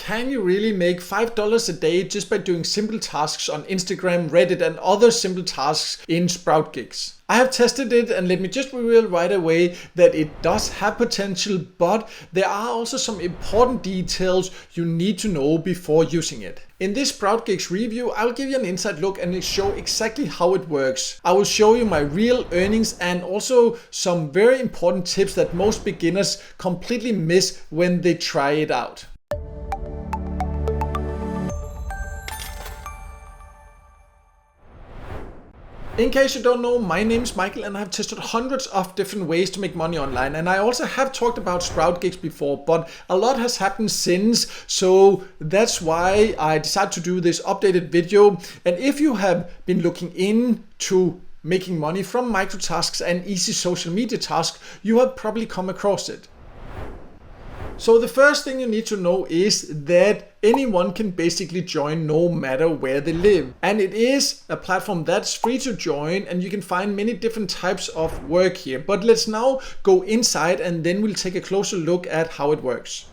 can you really make $5 a day just by doing simple tasks on Instagram, Reddit, and other simple tasks in SproutGigs? I have tested it, and let me just reveal right away that it does have potential, but there are also some important details you need to know before using it. In this SproutGigs review, I'll give you an inside look and show exactly how it works. I will show you my real earnings and also some very important tips that most beginners completely miss when they try it out. In case you don't know, my name is Michael and I've tested hundreds of different ways to make money online, and I also have talked about SproutGigs before, but a lot has happened since, so that's why I decided to do this updated video. And if you have been looking into making money from microtasks and easy social media tasks, you have probably come across it. So the first thing you need to know is that anyone can basically join no matter where they live. And it is a platform that's free to join, and you can find many different types of work here. But let's now go inside and then we'll take a closer look at how it works.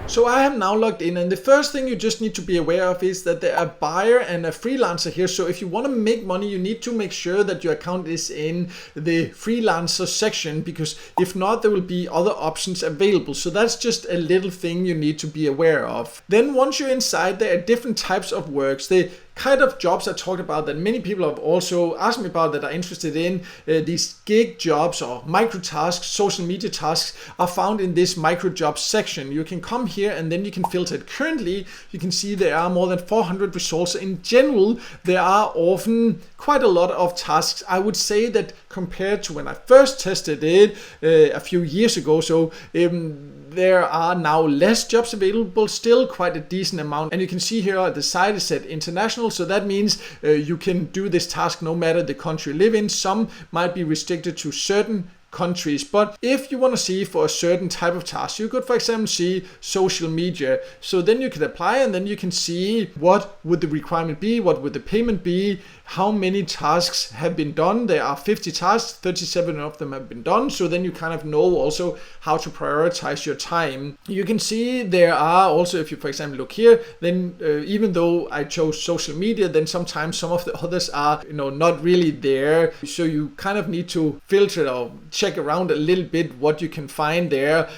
So I have now logged in, and the first thing you just need to be aware of is that there are a buyer and a freelancer here. So if you want to make money, you need to make sure that your account is in the freelancer section, because if not, there will be other options available. So that's just a little thing you need to be aware of. Then once you're inside, there are different types of works. The kind of jobs I talked about that many people have also asked me about that are interested in, these gig jobs or micro tasks, social media tasks, are found in this micro jobs section. You can come here and then you can filter it. Currently, you can see there are more than 400 results. In general, there are often quite a lot of tasks. I would say that compared to when I first tested it a few years ago, so there are now less jobs available, still quite a decent amount. And you can see here the site is set international, so that means you can do this task no matter the country you live in. Some might be restricted to certain countries, but if you want to see for a certain type of task, you could for example see social media. So then you can apply, and then you can see what would the requirement be, what would the payment be, how many tasks have been done. There are 50 tasks, 37 of them have been done, so then you kind of know also how to prioritize your time. You can see there are also, if you for example look here, then even though I chose social media, then sometimes some of the others are not really there, so you kind of need to filter or check around a little bit what you can find there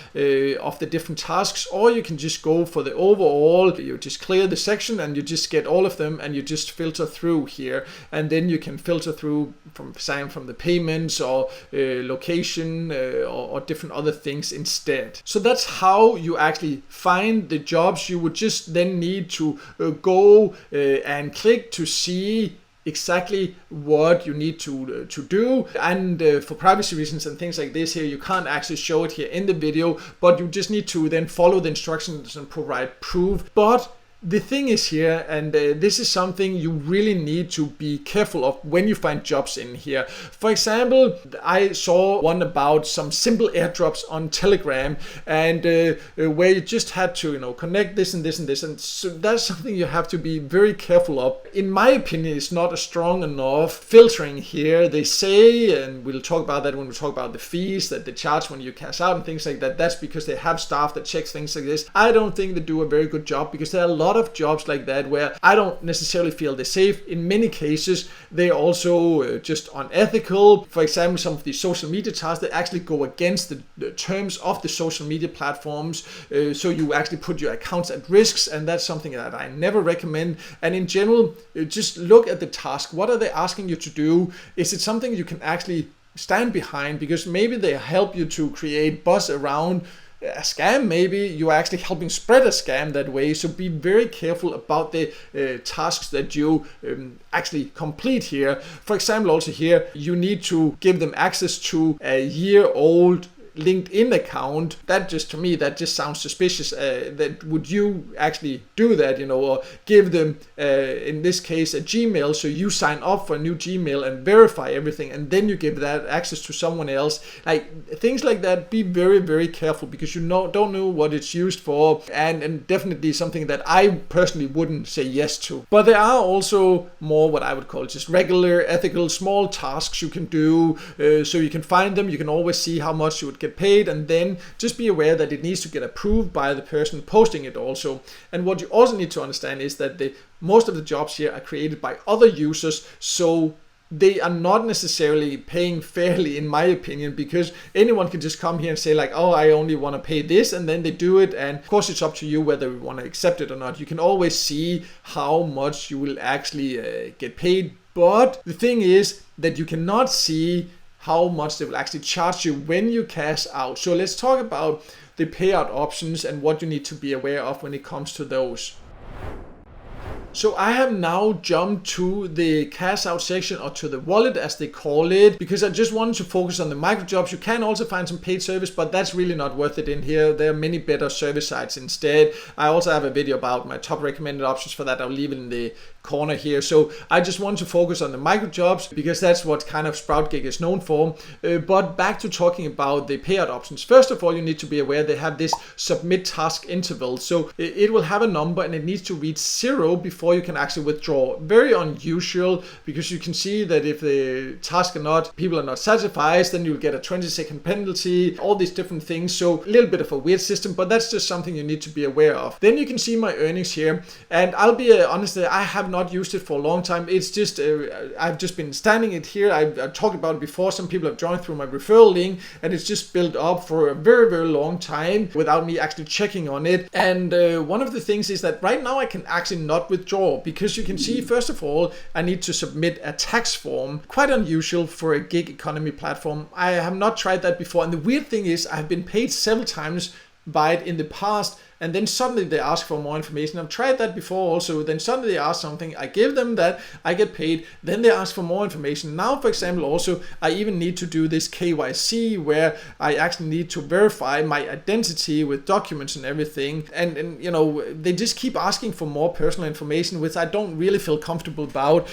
of the different tasks, or you can just go for the overall. You just clear the section and you just get all of them and you just filter through here, and then you can filter through from the payments or location or different other things instead. So that's how you actually find the jobs. You would just then need to go and click to see exactly what you need to do, and for privacy reasons and things like this here, you can't actually show it here in the video, but you just need to then follow the instructions and provide proof. But the thing is here, and this is something you really need to be careful of when you find jobs in here. For example, I saw one about some simple airdrops on Telegram, and where you just had to connect this and this and this, and so that's something you have to be very careful of. In my opinion, it's not a strong enough filtering here. They say, and we'll talk about that when we talk about the fees that they charge when you cash out and things like that, that's because they have staff that checks things like this. I don't think they do a very good job, because there are a lot of jobs like that where I don't necessarily feel they're safe. In many cases, they're also just unethical. For example, some of the social media tasks, they actually go against the terms of the social media platforms. So you actually put your accounts at risks, and that's something that I never recommend. And in general, just look at the task. What are they asking you to do? Is it something you can actually stand behind? Because maybe they help you to create buzz around a scam. Maybe you're actually helping spread a scam that way. So be very careful about the tasks that you actually complete here. For example, also here, you need to give them access to a year-old LinkedIn account. That just, to me, that just sounds suspicious. That would you actually do that, or give them in this case a Gmail, so you sign up for a new Gmail and verify everything, and then you give that access to someone else. Like things like that, be very, very careful, because you don't know what it's used for, and definitely something that I personally wouldn't say yes to. But there are also more what I would call just regular ethical small tasks you can do, so you can find them. You can always see how much you would get get paid, and then just be aware that it needs to get approved by the person posting it also. And what you also need to understand is that most of the jobs here are created by other users, so they are not necessarily paying fairly, in my opinion, because anyone can just come here and say like, oh, I only want to pay this, and then they do it. And of course, it's up to you whether you want to accept it or not. You can always see how much you will actually get paid. But the thing is that you cannot see how much they will actually charge you when you cash out. So let's talk about the payout options and what you need to be aware of when it comes to those. So I have now jumped to the cash out section, or to the wallet as they call it, because I just wanted to focus on the micro jobs. You can also find some paid service, but that's really not worth it in here. There are many better service sites instead. I also have a video about my top recommended options for that. I'll leave it in the corner here. So I just want to focus on the micro jobs because that's what kind of SproutGig is known for. But back to talking about the payout options. First of all, you need to be aware they have this submit task interval. So it will have a number and it needs to reach 0 before you can actually withdraw. Very unusual, because you can see that if the task people are not satisfied, then you'll get a 20-second penalty, all these different things. So a little bit of a weird system, but that's just something you need to be aware of. Then you can see my earnings here, and I'll be honest, I have not used it for a long time. It's just I've just been standing it here. I've talked about it before. Some people have joined through my referral link, and it's just built up for a very, very long time without me actually checking on it. And one of the things is that right now I can actually not withdraw, because you can see, first of all, I need to submit a tax form. Quite unusual for a gig economy platform. I have not tried that before, and the weird thing is I've been paid several times by it in the past, and then suddenly they ask for more information. I've tried that before also. Then suddenly they ask something, I give them that, I get paid, then they ask for more information. Now, for example, also I even need to do this KYC, where I actually need to verify my identity with documents and everything, and you know, they just keep asking for more personal information, which I don't really feel comfortable about.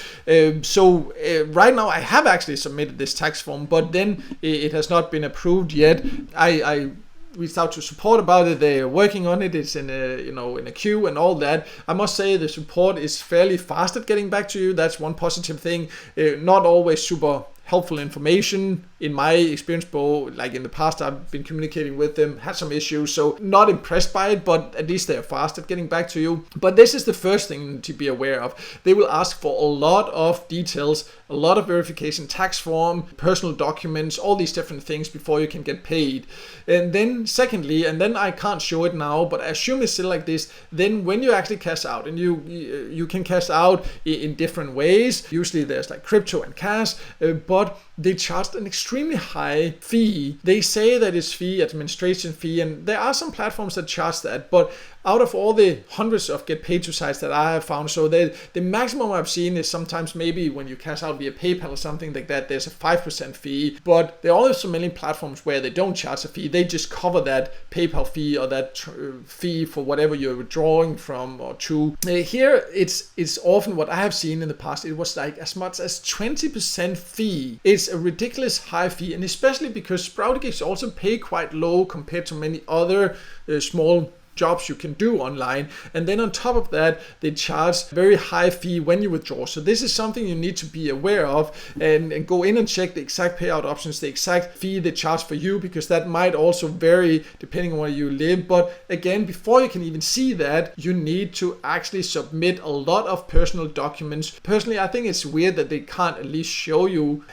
So right now I have actually submitted this tax form, but then it has not been approved yet. I reached out to support about it. They are working on it. It's in a queue and all that. I must say the support is fairly fast at getting back to you. That's one positive thing. Not always super helpful information in my experience, but like in the past I've been communicating with them, had some issues, so not impressed by it, but at least they're fast at getting back to you. But this is the first thing to be aware of. They will ask for a lot of details, a lot of verification, tax form, personal documents, all these different things before you can get paid. And then secondly, and then I can't show it now, but I assume it's still like this, then when you actually cash out, and you can cash out in different ways. Usually there's like crypto and cash, but they charged an extremely high fee. They say that it's administration fee, and there are some platforms that charge that, but out of all the hundreds of get paid to sites that I have found, so the maximum I've seen is sometimes maybe when you cash out via PayPal or something like that, there's a 5% fee, but there are also many platforms where they don't charge a fee. They just cover that PayPal fee or that fee for whatever you're withdrawing from or to. Here it's often what I have seen in the past, it was like as much as 20% fee. It's a ridiculous high fee, and especially because SproutGigs also pay quite low compared to many other small jobs you can do online, and then on top of that they charge very high fee when you withdraw. So this is something you need to be aware of, and go in and check the exact payout options, the exact fee they charge for you, because that might also vary depending on where you live. But again, before you can even see that, you need to actually submit a lot of personal documents. Personally, I think it's weird that they can't at least show you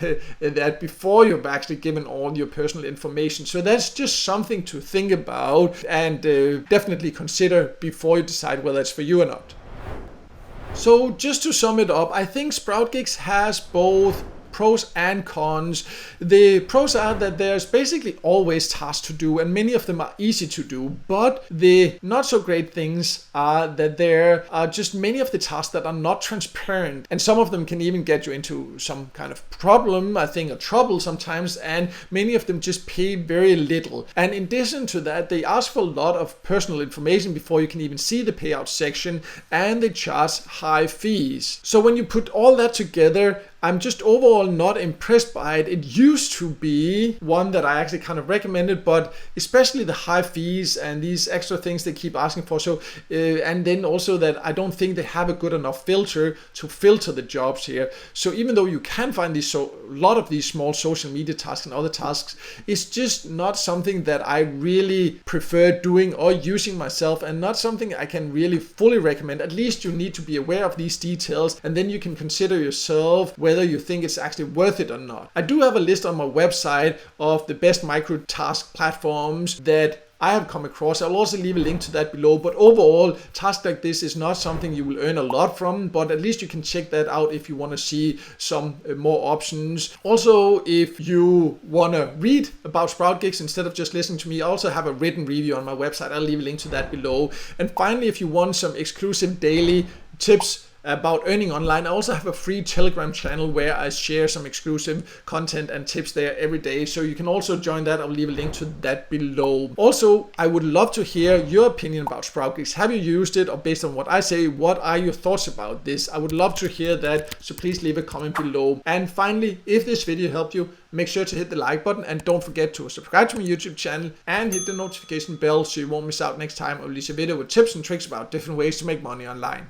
that before you've actually given all your personal information. So that's just something to think about, and definitely consider before you decide whether it's for you or not. So just to sum it up, I think SproutGigs has both pros and cons. The pros are that there's basically always tasks to do, and many of them are easy to do, but the not so great things are that there are just many of the tasks that are not transparent, and some of them can even get you into some kind of problem, I think, or trouble sometimes, and many of them just pay very little. And in addition to that, they ask for a lot of personal information before you can even see the payout section, and they charge high fees. So when you put all that together, I'm just overall not impressed by it. It used to be one that I actually kind of recommended, but especially the high fees and these extra things they keep asking for. So and then also that I don't think they have a good enough filter to filter the jobs here. So even though you can find these a lot of these small social media tasks and other tasks, it's just not something that I really prefer doing or using myself, and not something I can really fully recommend. At least you need to be aware of these details, and then you can consider yourself whether you think it's actually worth it or not. I do have a list on my website of the best micro task platforms that I have come across. I'll also leave a link to that below, but overall, tasks like this is not something you will earn a lot from, but at least you can check that out if you want to see some more options. Also, if you want to read about SproutGigs instead of just listening to me, I also have a written review on my website. I'll leave a link to that below. And finally, if you want some exclusive daily tips about earning online, I also have a free Telegram channel where I share some exclusive content and tips there every day, so you can also join that. I'll leave a link to that below. Also, I would love to hear your opinion about SproutGigs. Have you used it? Or based on what I say, what are your thoughts about this? I would love to hear that, so please leave a comment below. And finally, if this video helped you, make sure to hit the like button, and don't forget to subscribe to my YouTube channel and hit the notification bell so you won't miss out next time I release a video with tips and tricks about different ways to make money online.